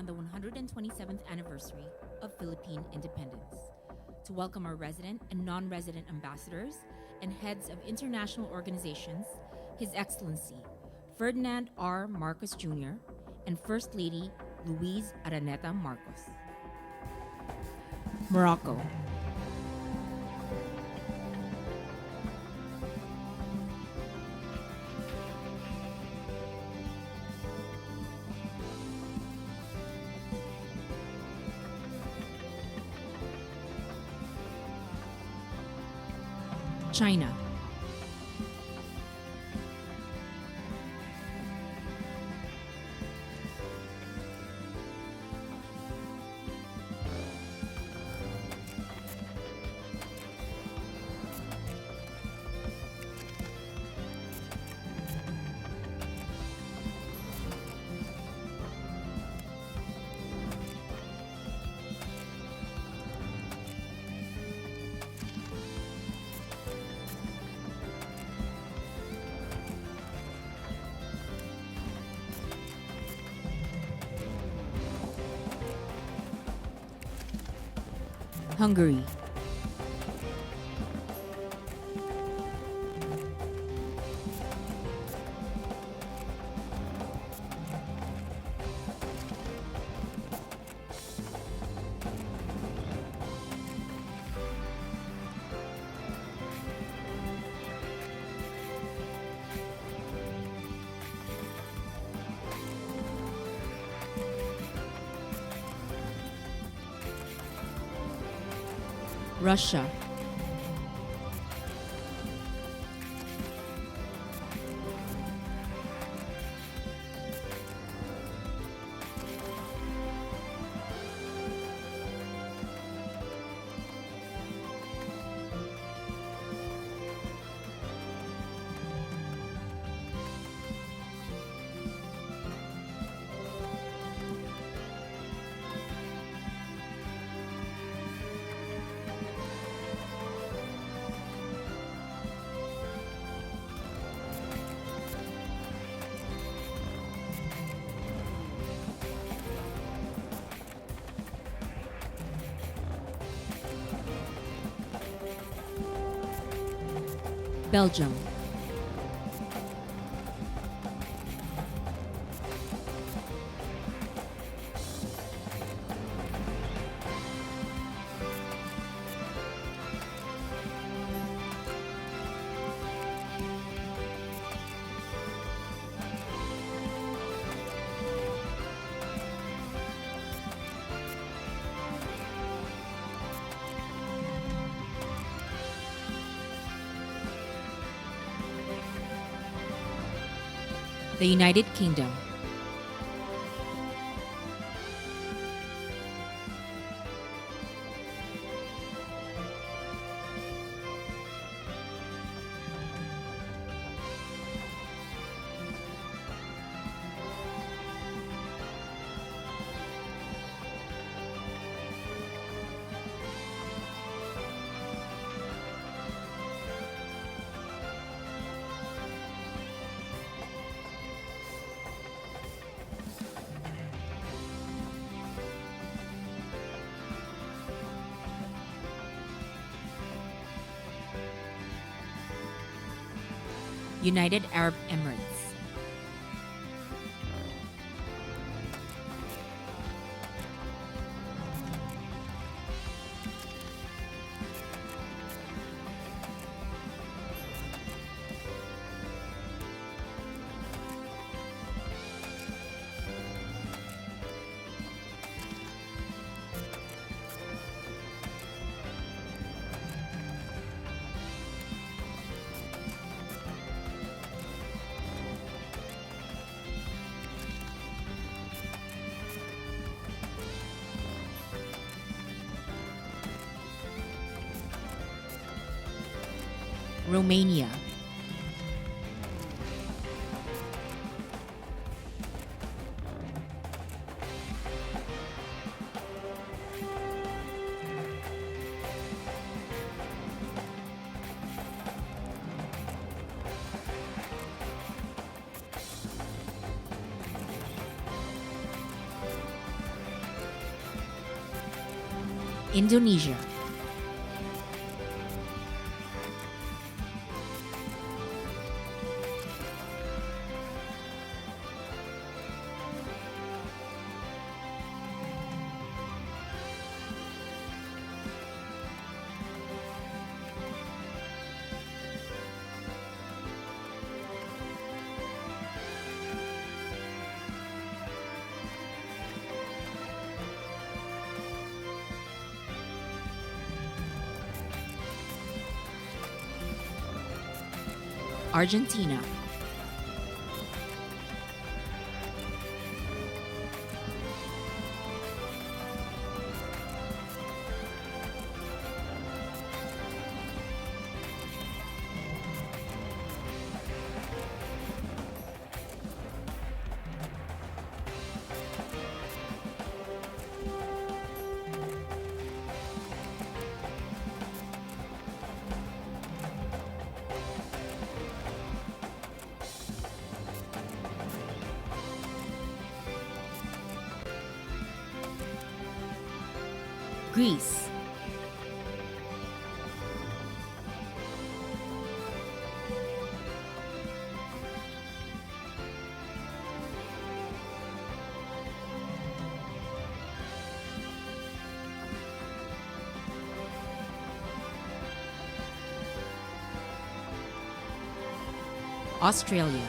on the 127th anniversary of Philippine independence to welcome our resident and non-resident ambassadors and heads of international organizations, His Excellency Ferdinand R. Marcos Jr. and First Lady Luis Araneta Marcos. Morocco. China. Hungary. Russia. Belgium. The United Kingdom. United Arab Emirates. Romania. Indonesia. Argentina. Greece. Australia.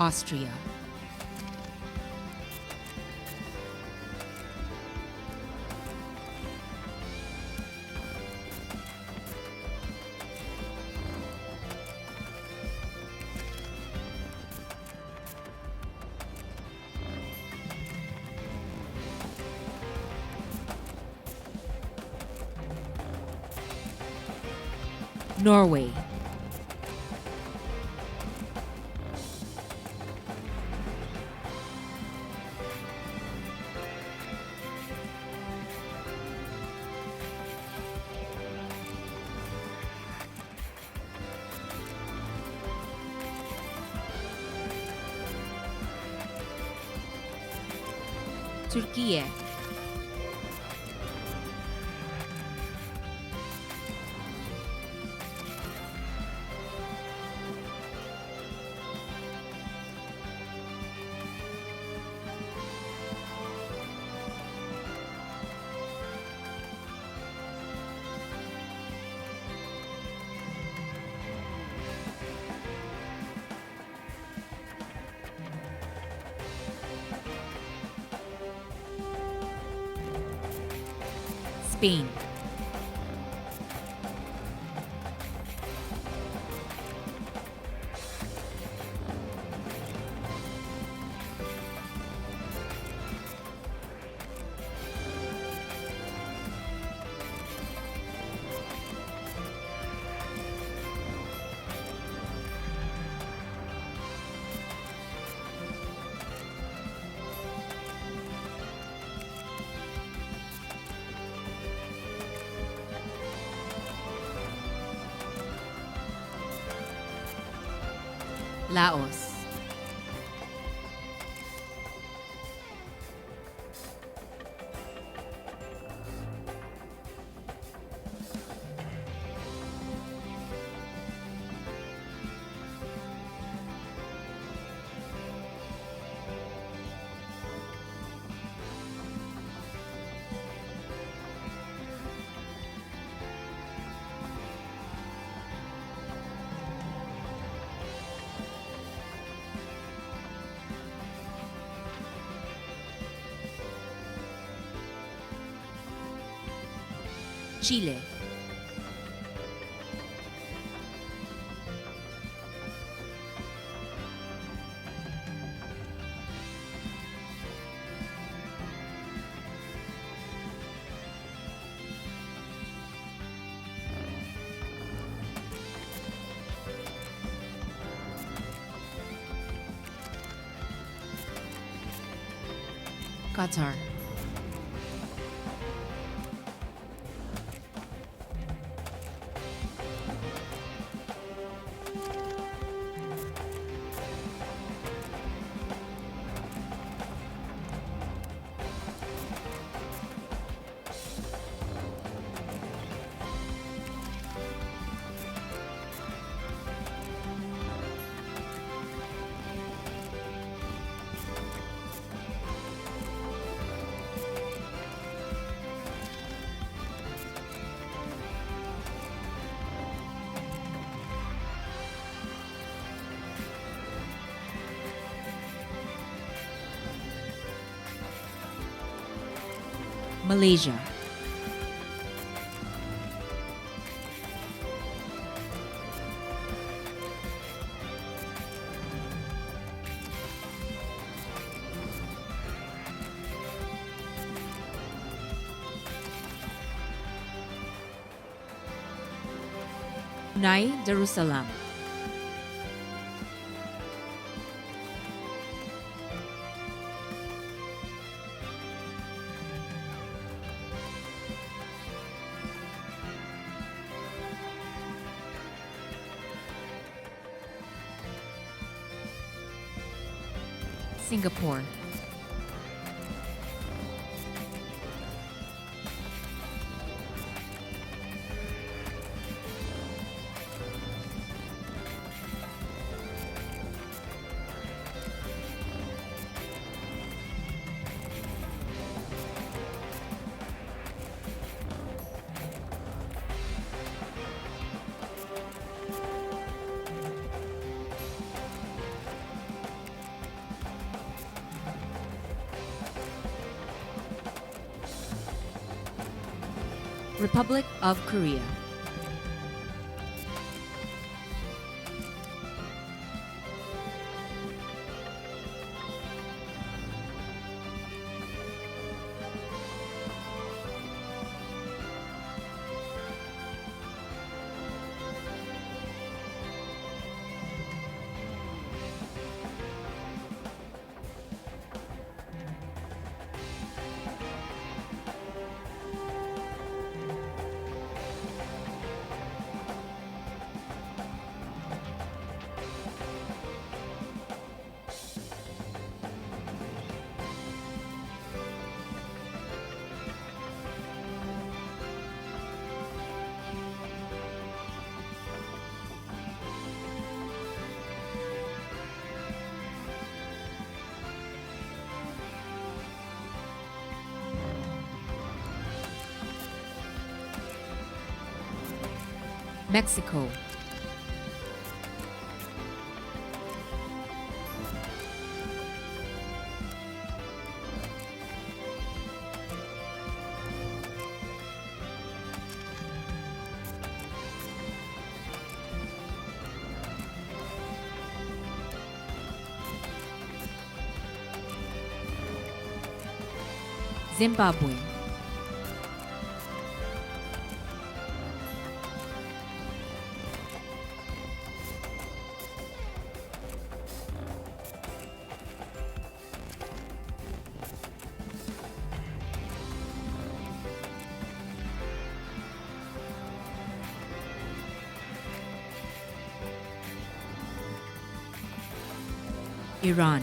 Austria. Norway. Turkey. Spain. Laos. Chile. Qatar. Malaysia. Brunei Darussalam. Singapore. Republic of Korea. Mexico. Zimbabwe. Iran.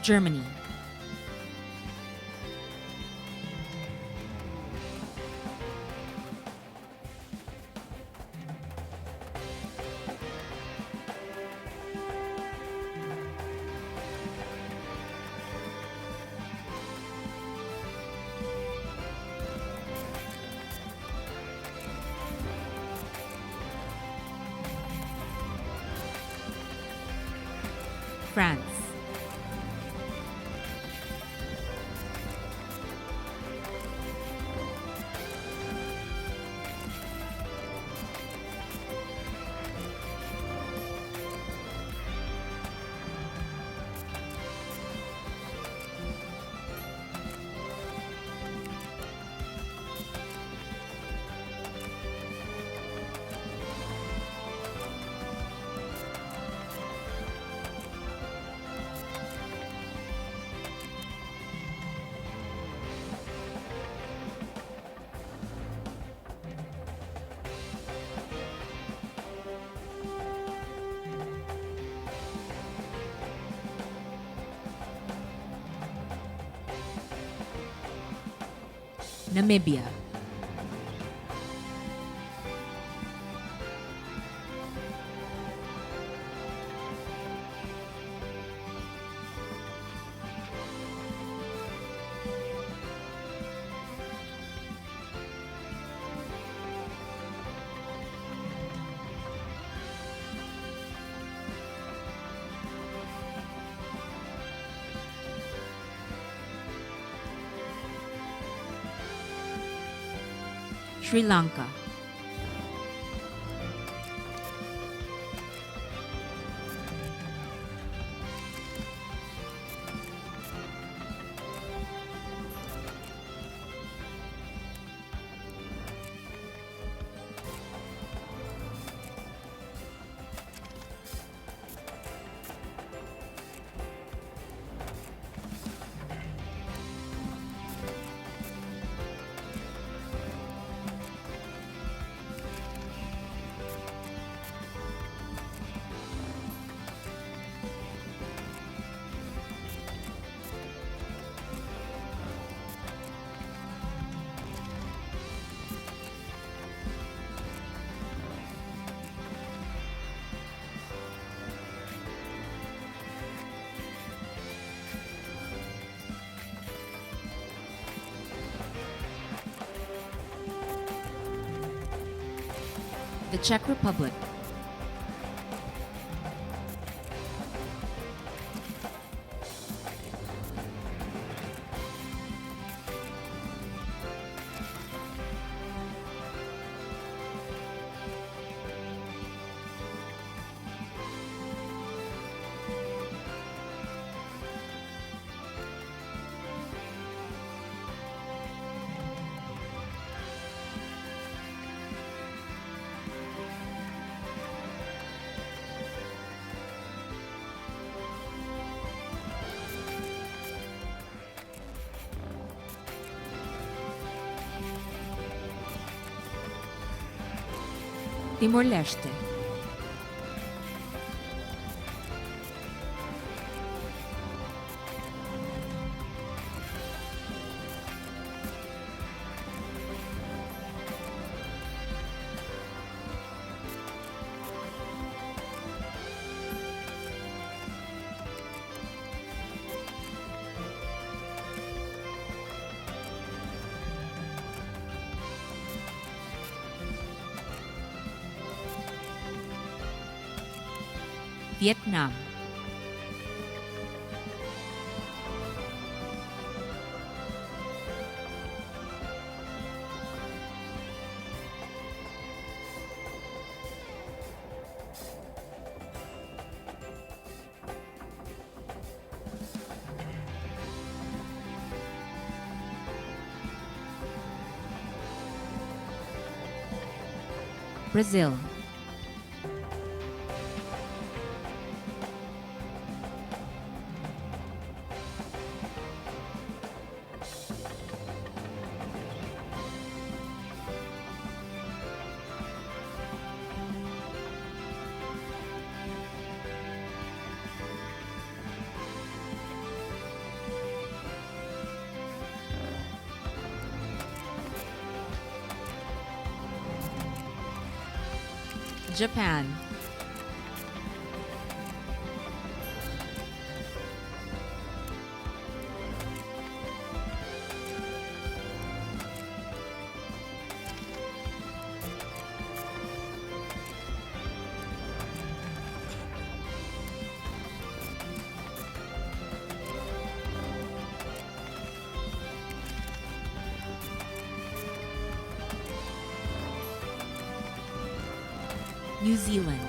Germany. France. Namibia. Sri Lanka. The Czech Republic. Timor-Leste. Vietnam. Brazil. Japan. New Zealand.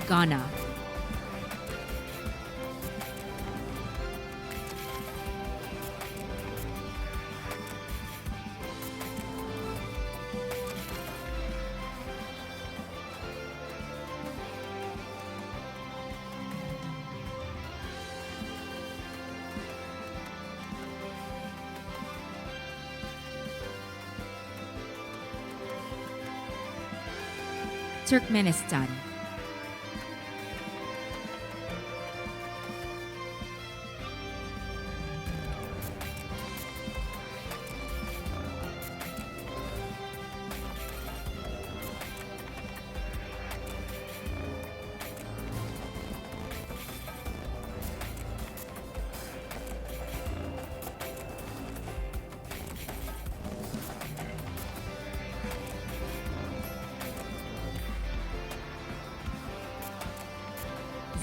Ghana. Turkmenistan,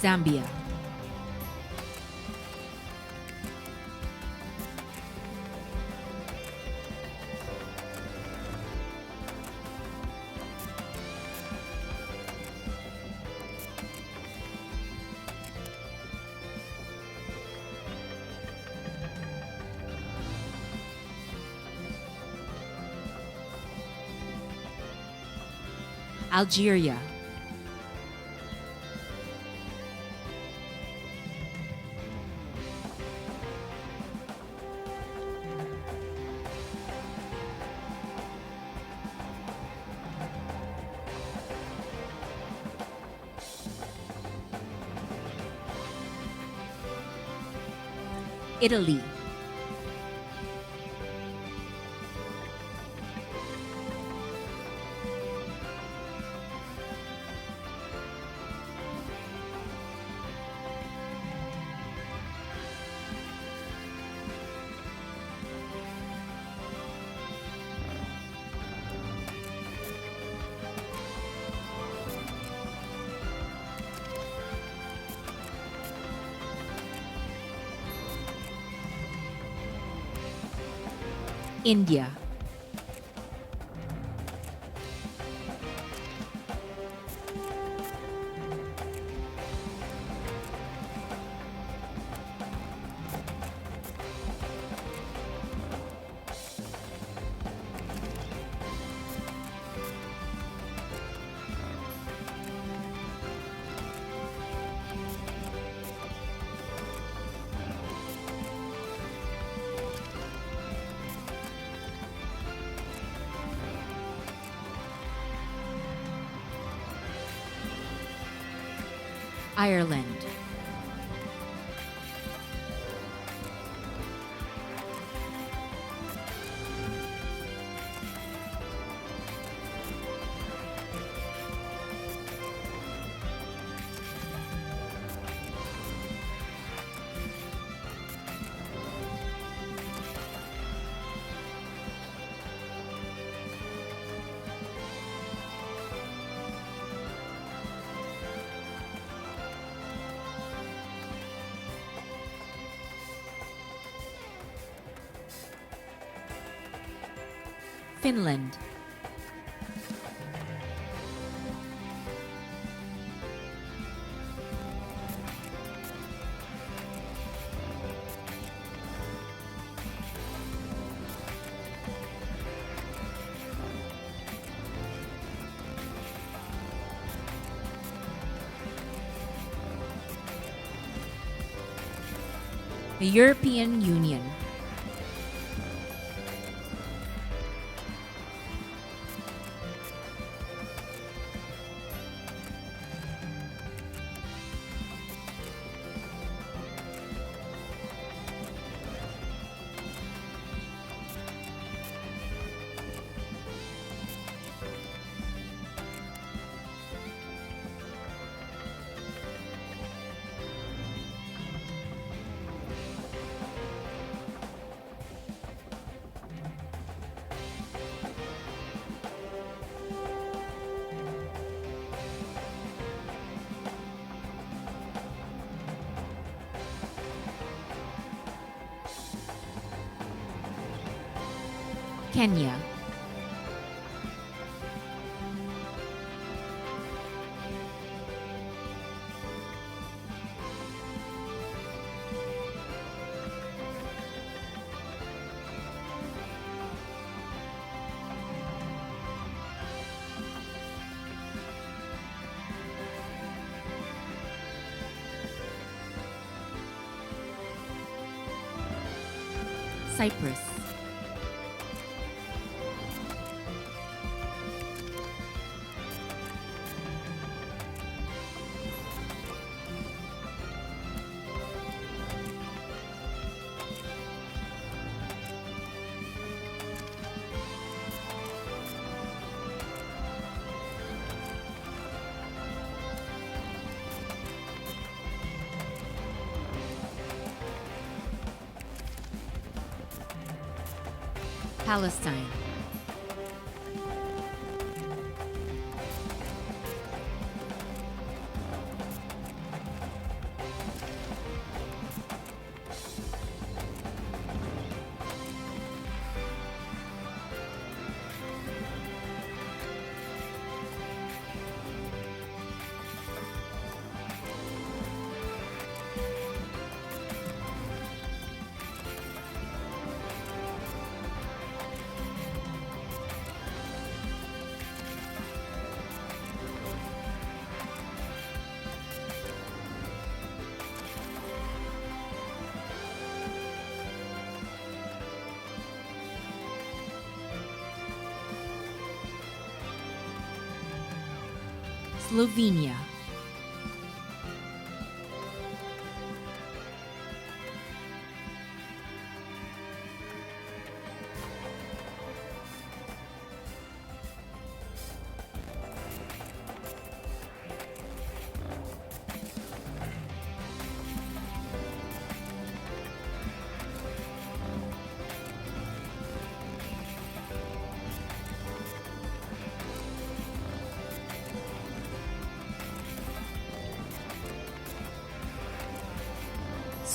Zambia, Algeria, Italy, India, Ireland, Finland, the European Union, Kenya, Cyprus, Palestine. Slovenia.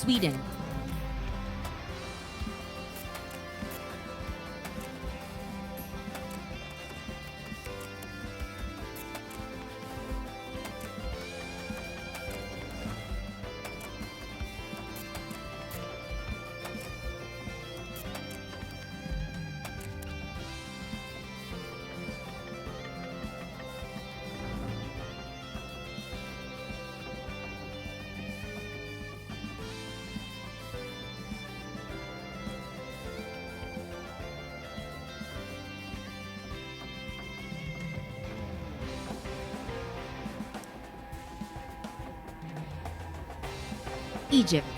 Sweden. Egypt.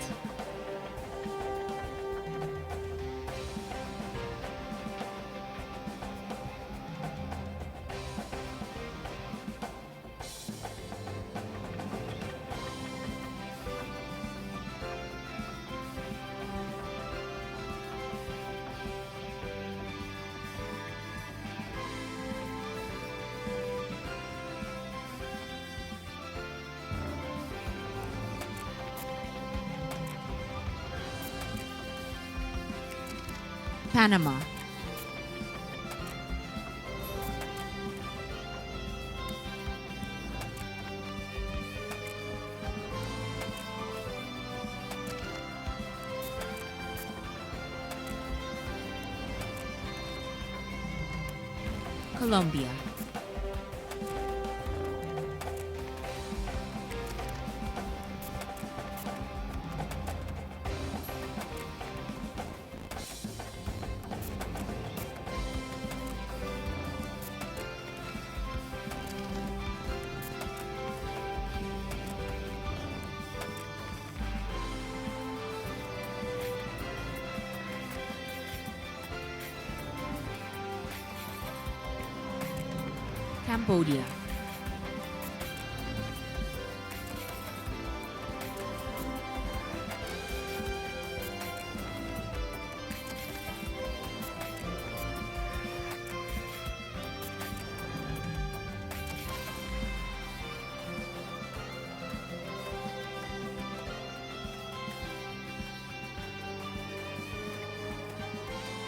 Panama. Colombia. Cambodia.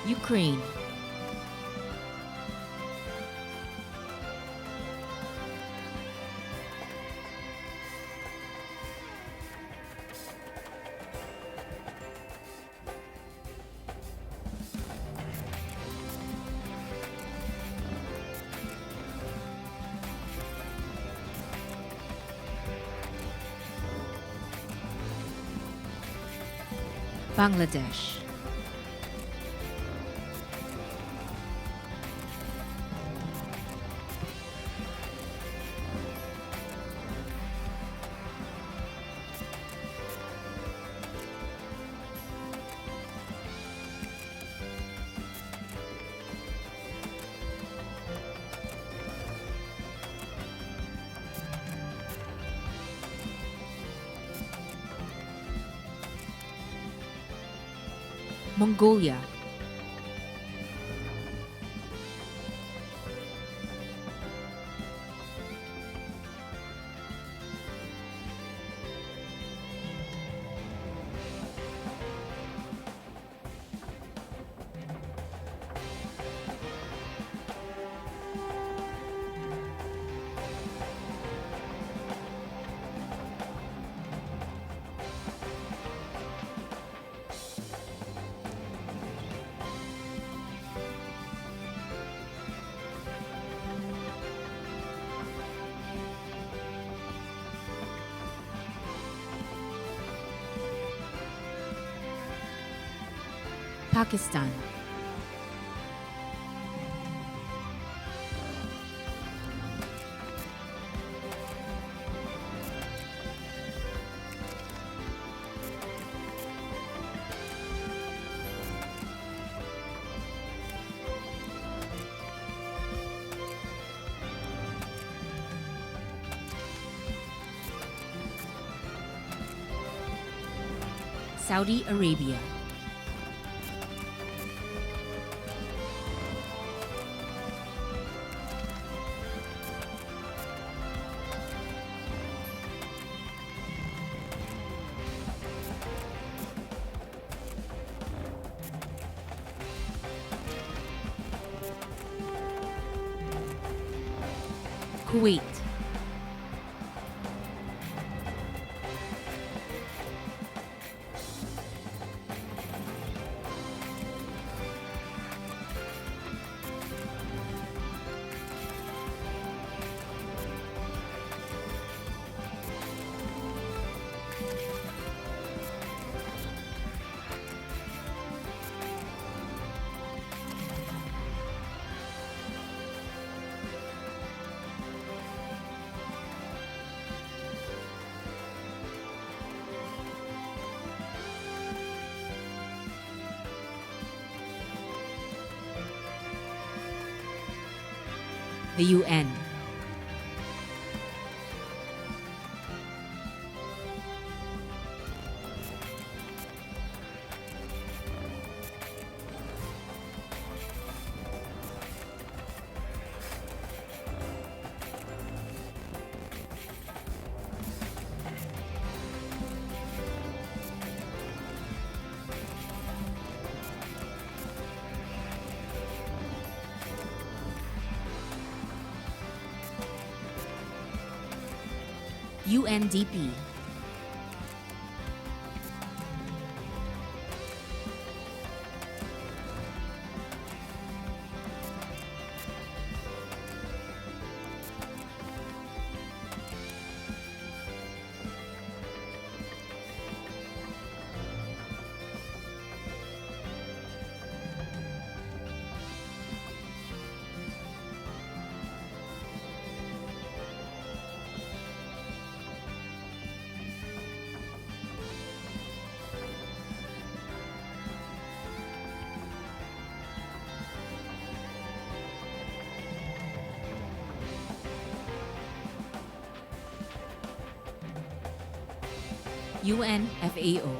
Ukraine. Bangladesh. Mongolia. Pakistan, Saudi Arabia, Kuwait, the UN, UNDP, UNFAO,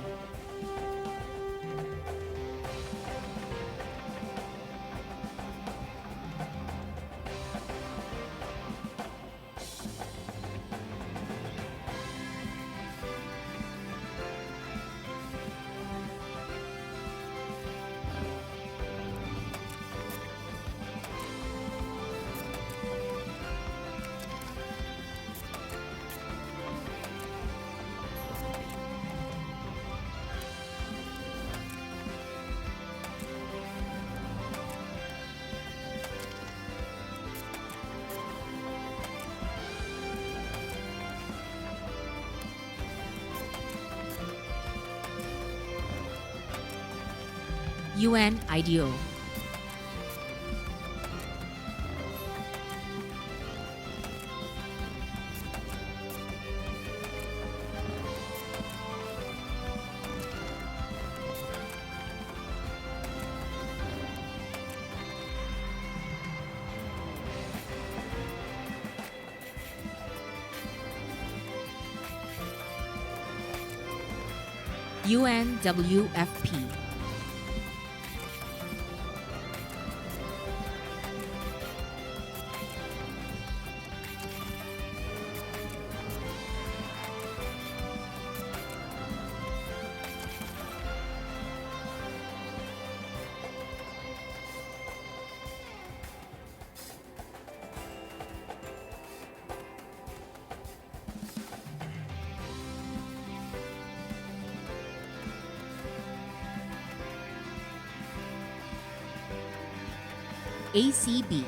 UNIDO, UNWFP, ACB,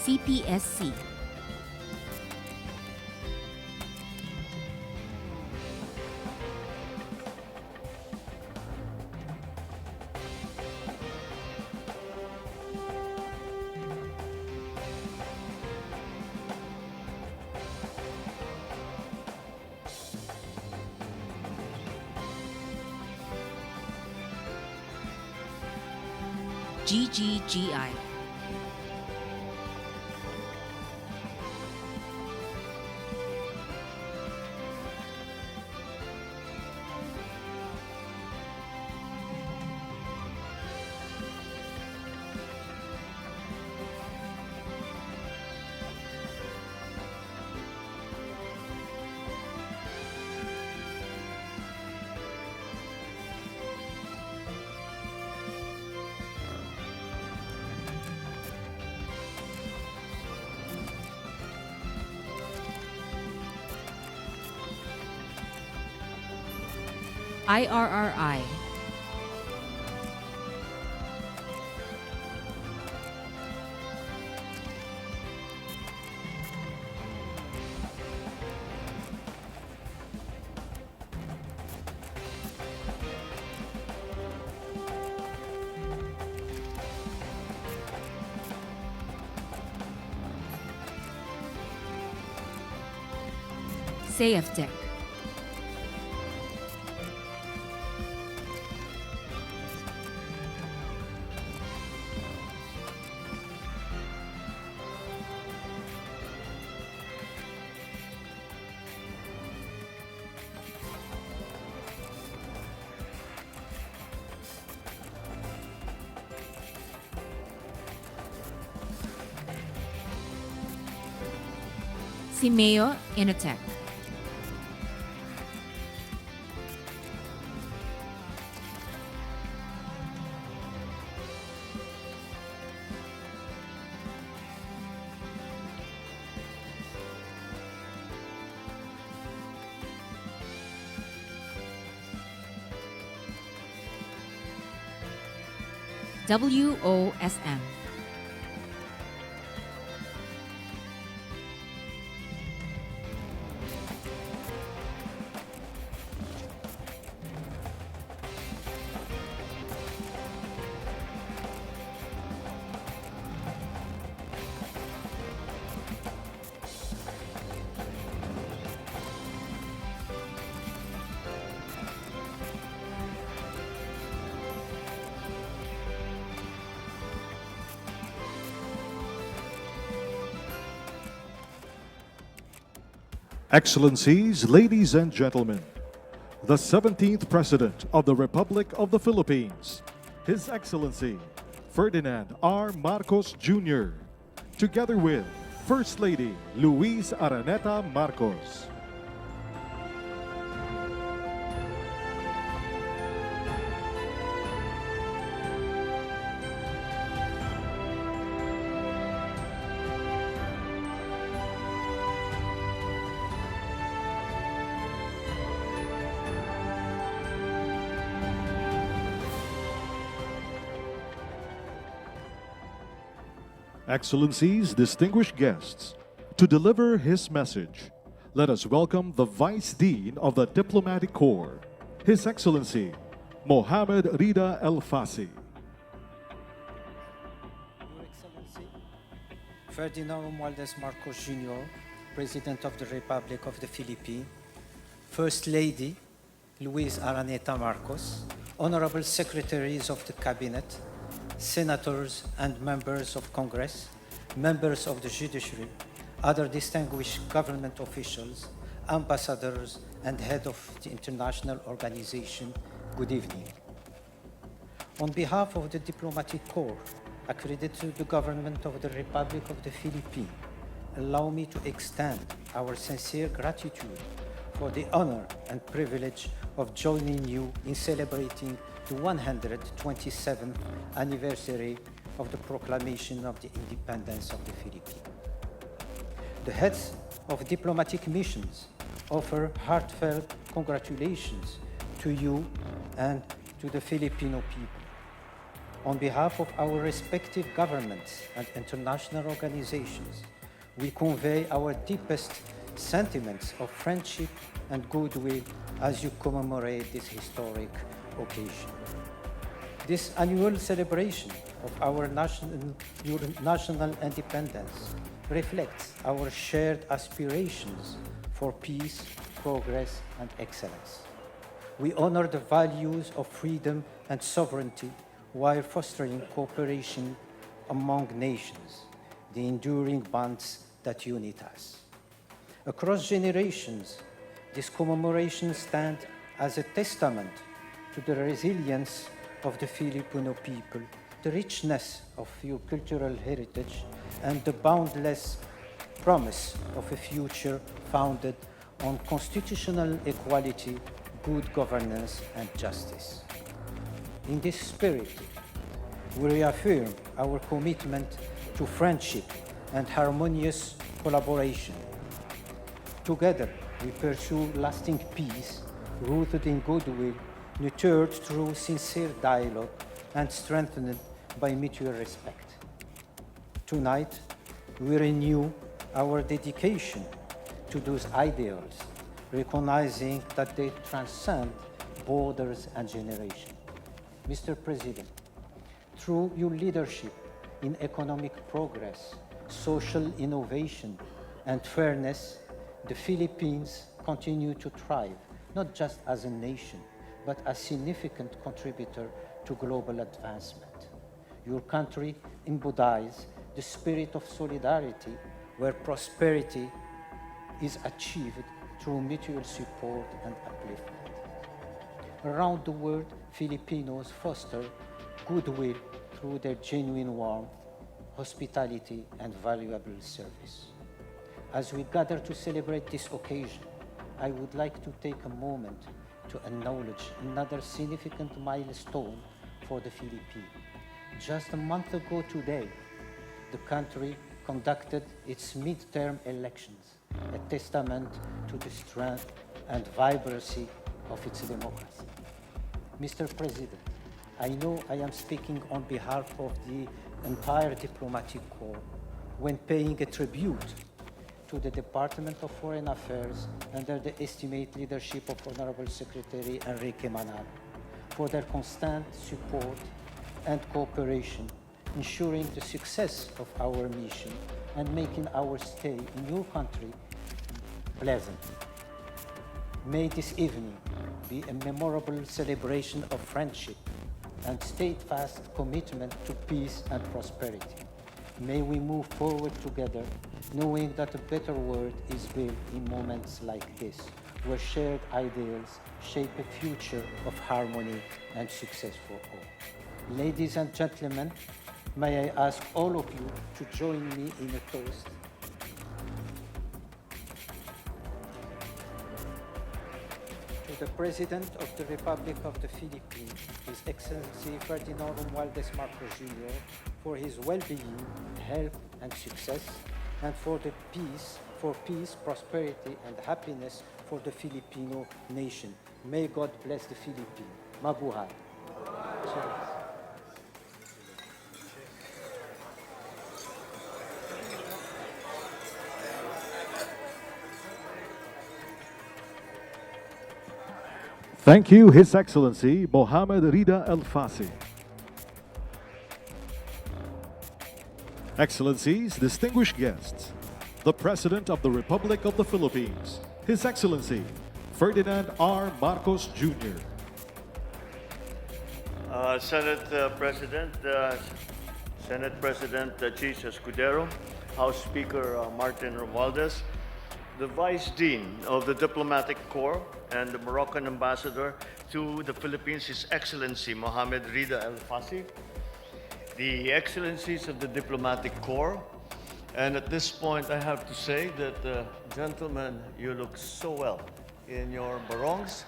CPSC. GGGI. IRRI. SAFTEC. Simeo Inotech. WOSM. Excellencies, ladies and gentlemen, the 17th President of the Republic of the Philippines, His Excellency Ferdinand R. Marcos Jr., together with First Lady Luis Araneta Marcos. Excellencies, distinguished guests, to deliver his message, let us welcome the Vice Dean of the Diplomatic Corps, His Excellency Mohammad Rida El Fassi. Your Excellency, Ferdinand Romualdez Marcos Jr., President of the Republic of the Philippines, First Lady Luis Araneta Marcos, Honorable Secretaries of the Cabinet, Senators and Members of Congress, Members of the Judiciary, other distinguished government officials, ambassadors, and head of the international organization, good evening. On behalf of the Diplomatic Corps, accredited to the government of the Republic of the Philippines, allow me to extend our sincere gratitude for the honor and privilege of joining you in celebrating the 127th anniversary of the proclamation of the independence of the Philippines. The heads of diplomatic missions offer heartfelt congratulations to you and to the Filipino people. On behalf of our respective governments and international organizations, we convey our deepest sentiments of friendship and goodwill as you commemorate this historic occasion. This annual celebration of our national independence reflects our shared aspirations for peace, progress, and excellence. We honor the values of freedom and sovereignty while fostering cooperation among nations, the enduring bonds that unite us. Across generations, this commemoration stands as a testament to the resilience of the Filipino people, the richness of your cultural heritage, and the boundless promise of a future founded on constitutional equality, good governance, and justice. In this spirit, we reaffirm our commitment to friendship and harmonious collaboration. Together, we pursue lasting peace rooted in goodwill, nurtured through sincere dialogue, and strengthened by mutual respect. Tonight, we renew our dedication to those ideals, recognizing that they transcend borders and generations. Mr. President, through your leadership in economic progress, social innovation, and fairness, the Philippines continue to thrive, not just as a nation, but a significant contributor to global advancement. Your country embodies the spirit of solidarity, where prosperity is achieved through mutual support and upliftment. Around the world, Filipinos foster goodwill through their genuine warmth, hospitality, and valuable service. As we gather to celebrate this occasion, I would like to take a moment to acknowledge another significant milestone for the Philippines. Just a month ago today, the country conducted its midterm elections, a testament to the strength and vibrancy of its democracy. Mr. President, I know I am speaking on behalf of the entire diplomatic corps when paying a tribute to the Department of Foreign Affairs under the estimate leadership of Honorable Secretary Enrique Manalo for their constant support and cooperation, ensuring the success of our mission and making our stay in your country pleasant. May this evening be a memorable celebration of friendship and steadfast commitment to peace and prosperity. May we move forward together, knowing that a better world is built in moments like this, where shared ideals shape a future of harmony and success for all. Ladies and gentlemen, may I ask all of you to join me in a toast. To the President of the Republic of the Philippines, His Excellency Ferdinand Romualdez Marcos Jr., for his well-being, health, and success, and for peace, prosperity, and happiness for the Filipino nation. May God bless the Philippines. Mabuhay. Cheers. Thank you, His Excellency Mohammad Rida Al Fasi. Excellencies, distinguished guests, the President of the Republic of the Philippines, His Excellency Ferdinand R. Marcos Jr. Senate President Chis Escudero, House Speaker Martin Romualdez, the Vice Dean of the Diplomatic Corps and the Moroccan Ambassador to the Philippines, His Excellency Mohammad Rida Al Fasi, the Excellencies of the Diplomatic Corps, and at this point I have to say that, gentlemen, you look so well in your barongs,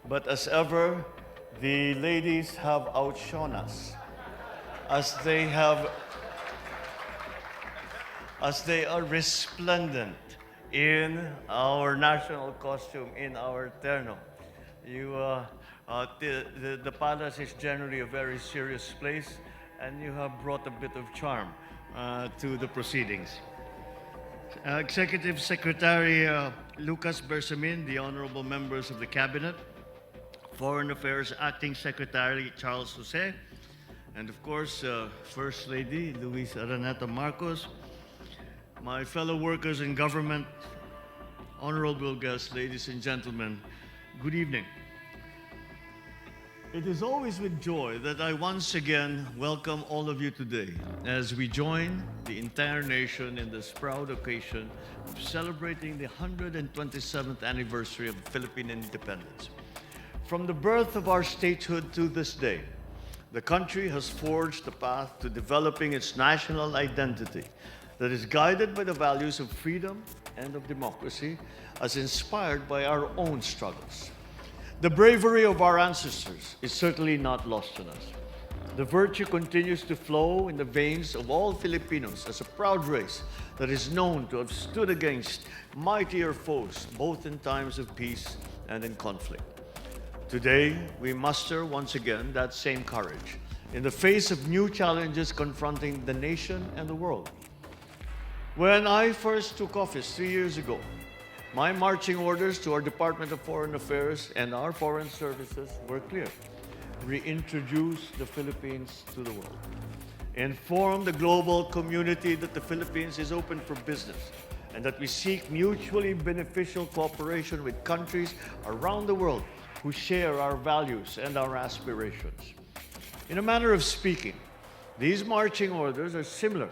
but as ever, the ladies have outshone us as they are resplendent in our national costume, in our terno. The palace is generally a very serious place, and you have brought a bit of charm to the proceedings. Executive Secretary Lucas Bersamin, the honorable members of the Cabinet, Foreign Affairs Acting Secretary Charles Jose, and of course, First Lady Luis Araneta Marcos, my fellow workers in government, honorable guests, ladies and gentlemen, good evening. It is always with joy that I once again welcome all of you today as we join the entire nation in this proud occasion of celebrating the 127th anniversary of Philippine independence. From the birth of our statehood to this day, the country has forged the path to developing its national identity that is guided by the values of freedom and of democracy, as inspired by our own struggles. The bravery of our ancestors is certainly not lost on us. The virtue continues to flow in the veins of all Filipinos as a proud race that is known to have stood against mightier foes, both in times of peace and in conflict. Today, we muster once again that same courage in the face of new challenges confronting the nation and the world. When I first took office 3 years ago, my marching orders to our Department of Foreign Affairs and our foreign services were clear. Reintroduce the Philippines to the world. Inform the global community that the Philippines is open for business and that we seek mutually beneficial cooperation with countries around the world who share our values and our aspirations. In a manner of speaking, these marching orders are similar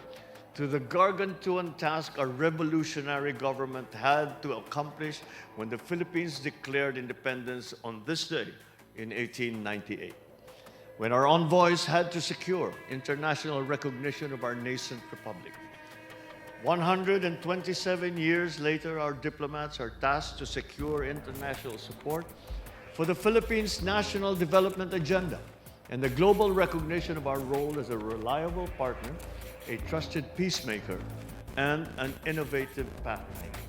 to the gargantuan task our revolutionary government had to accomplish when the Philippines declared independence on this day in 1898, when our envoys had to secure international recognition of our nascent republic. 127 years later, our diplomats are tasked to secure international support for the Philippines' national development agenda and the global recognition of our role as a reliable partner, a trusted peacemaker, and an innovative pathmaker.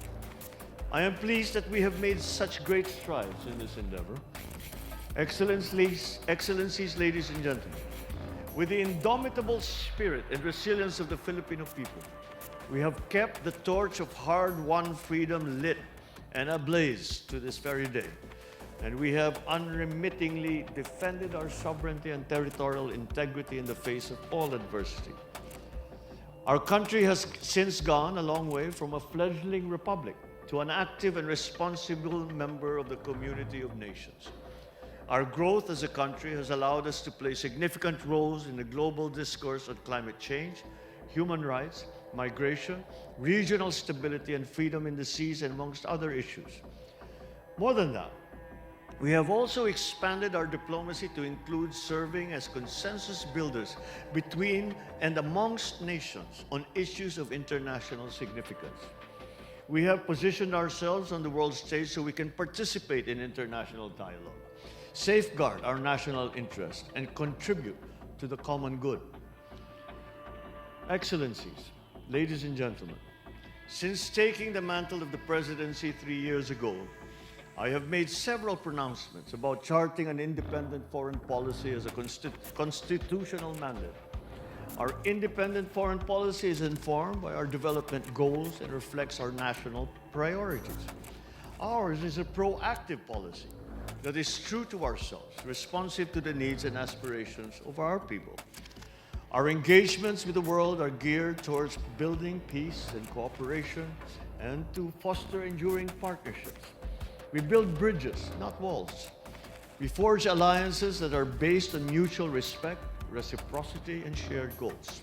I am pleased that we have made such great strides in this endeavor. Excellencies, ladies and gentlemen, with the indomitable spirit and resilience of the Filipino people, we have kept the torch of hard-won freedom lit and ablaze to this very day. And we have unremittingly defended our sovereignty and territorial integrity in the face of all adversity. Our country has since gone a long way from a fledgling republic to an active and responsible member of the community of nations. Our growth as a country has allowed us to play significant roles in the global discourse on climate change, human rights, migration, regional stability, and freedom in the seas, and amongst other issues. More than that, we have also expanded our diplomacy to include serving as consensus builders between and amongst nations on issues of international significance. We have positioned ourselves on the world stage so we can participate in international dialogue, safeguard our national interest, and contribute to the common good. Excellencies, ladies and gentlemen, since taking the mantle of the presidency 3 years ago, I have made several pronouncements about charting an independent foreign policy as a constitutional mandate. Our independent foreign policy is informed by our development goals and reflects our national priorities. Ours is a proactive policy that is true to ourselves, responsive to the needs and aspirations of our people. Our engagements with the world are geared towards building peace and cooperation and to foster enduring partnerships. We build bridges, not walls. We forge alliances that are based on mutual respect, reciprocity, and shared goals.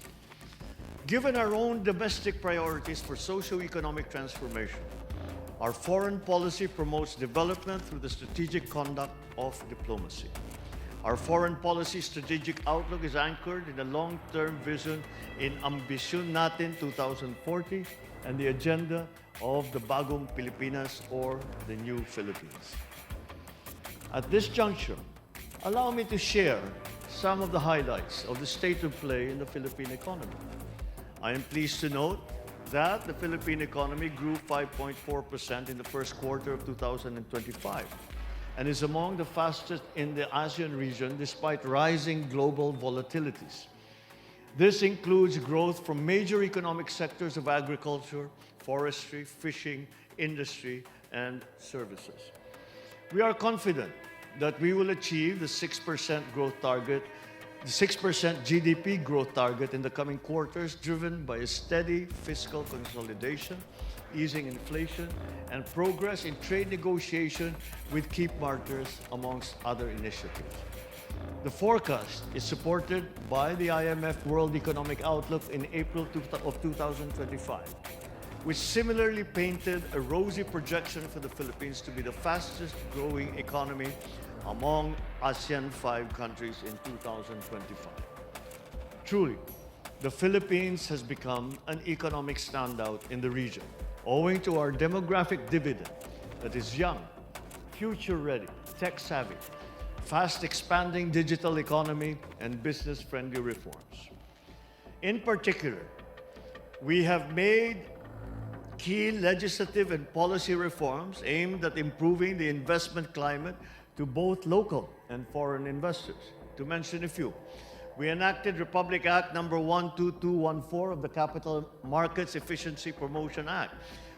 Given our own domestic priorities for socio-economic transformation, our foreign policy promotes development through the strategic conduct of diplomacy. Our foreign policy strategic outlook is anchored in the long-term vision in Ambisyon Natin 2040 and the agenda of the Bagong Pilipinas, or the New Philippines. At this juncture, allow me to share some of the highlights of the state of play in the Philippine economy. I am pleased to note that the Philippine economy grew 5.4% in the first quarter of 2025, and is among the fastest in the ASEAN region despite rising global volatilities. This includes growth from major economic sectors of agriculture, forestry, fishing, industry, and services. We are confident that we will achieve the 6% growth target, the 6% GDP growth target in the coming quarters, driven by a steady fiscal consolidation, easing inflation, and progress in trade negotiation with key partners, amongst other initiatives. The forecast is supported by the IMF World Economic Outlook in April of 2025, which similarly painted a rosy projection for the Philippines to be the fastest growing economy among ASEAN 5 countries in 2025. Truly, the Philippines has become an economic standout in the region, owing to our demographic dividend that is young, future-ready, tech-savvy, fast-expanding digital economy, and business-friendly reforms. In particular, we have made key legislative and policy reforms aimed at improving the investment climate to both local and foreign investors. To mention a few, we enacted Republic Act number 12214 of the Capital Markets Efficiency Promotion Act,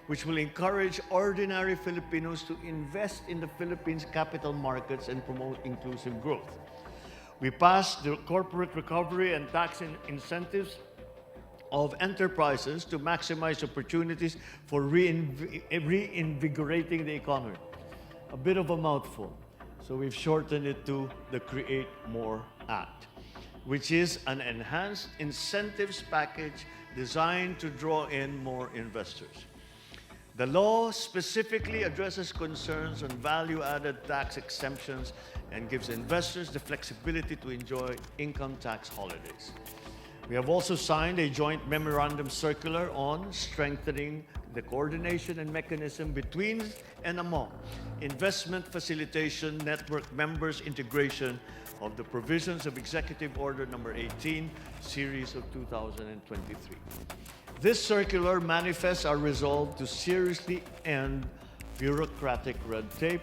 which will encourage ordinary Filipinos to invest in the Philippines capital markets and promote inclusive growth. We passed the corporate recovery and tax incentives of enterprises to maximize opportunities for reinvigorating the economy. A bit of a mouthful, so we've shortened it to the Create More Act, which is an enhanced incentives package designed to draw in more investors. The law specifically addresses concerns on value-added tax exemptions and gives investors the flexibility to enjoy income tax holidays. We have also signed a joint memorandum circular on strengthening the coordination and mechanism between and among investment facilitation network members, integration of the provisions of Executive Order number 18, series of 2023. This circular manifests our resolve to seriously end bureaucratic red tape,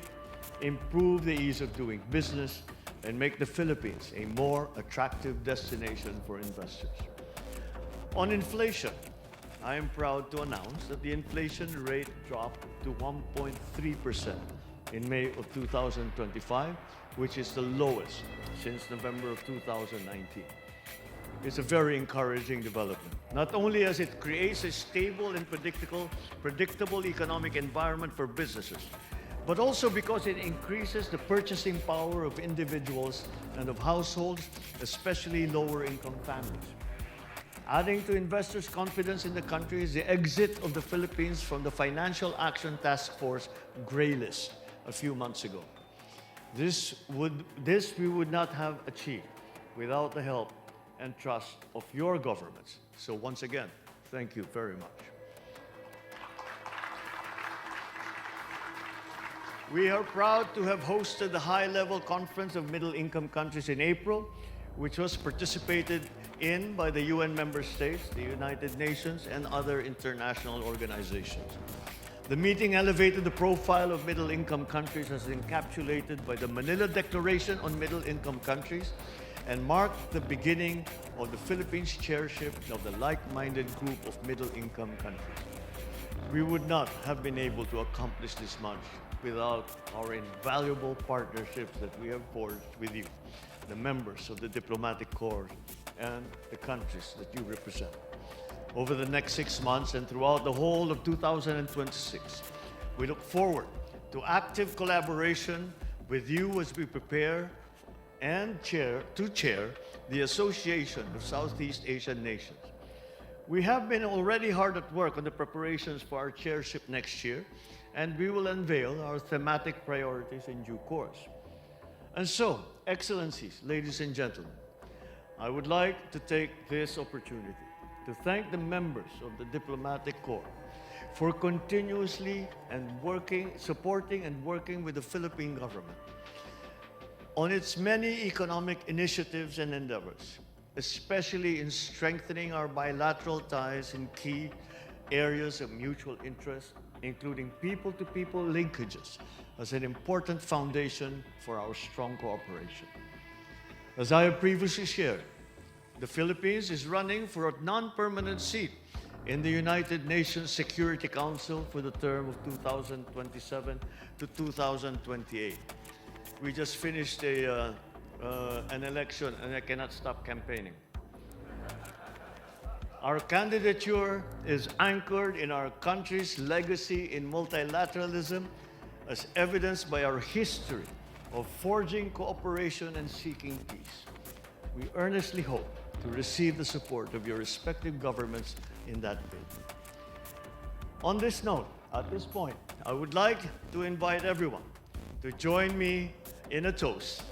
improve the ease of doing business, and make the Philippines a more attractive destination for investors. On inflation, I am proud to announce that the inflation rate dropped to 1.3% in May of 2025, which is the lowest since November of 2019. It's a very encouraging development, not only as it creates a stable and predictable economic environment for businesses, but also because it increases the purchasing power of individuals and of households, especially lower-income families. Adding to investors' confidence in the country is the exit of the Philippines from the Financial Action Task Force gray list a few months ago. This we would not have achieved without the help and trust of your governments. So once again, thank you very much. We are proud to have hosted the high-level conference of middle-income countries in April, which was participated in by the UN member states, the United Nations, and other international organizations. The meeting elevated the profile of middle-income countries as encapsulated by the Manila Declaration on Middle-Income Countries and marked the beginning of the Philippines' chairship of the like-minded group of middle-income countries. We would not have been able to accomplish this much without our invaluable partnerships that we have forged with you, the members of the diplomatic corps and the countries that you represent. Over the next 6 months and throughout the whole of 2026, we look forward to active collaboration with you as we prepare and chair the Association of Southeast Asian Nations. We have been already hard at work on the preparations for our chairship next year, and we will unveil our thematic priorities in due course. And so, Excellencies, ladies and gentlemen, I would like to take this opportunity to thank the members of the Diplomatic Corps for continuously supporting and working with the Philippine government on its many economic initiatives and endeavors, especially in strengthening our bilateral ties in key areas of mutual interest including people-to-people linkages, as an important foundation for our strong cooperation. As I have previously shared, the Philippines is running for a non-permanent seat in the United Nations Security Council for the term of 2027 to 2028. We just finished an election and I cannot stop campaigning. Our candidature is anchored in our country's legacy in multilateralism, as evidenced by our history of forging cooperation and seeking peace. We earnestly hope to receive the support of your respective governments in that bid. On this note, at this point, I would like to invite everyone to join me in a toast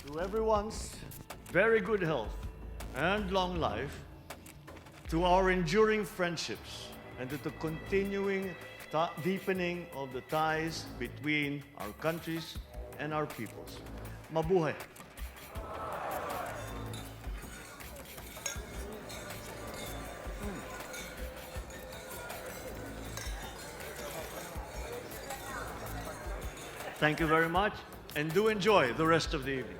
to everyone's very good health and long life, to our enduring friendships, and to the continuing deepening of the ties between our countries and our peoples. Mabuhay! Thank you very much, and do enjoy the rest of the evening.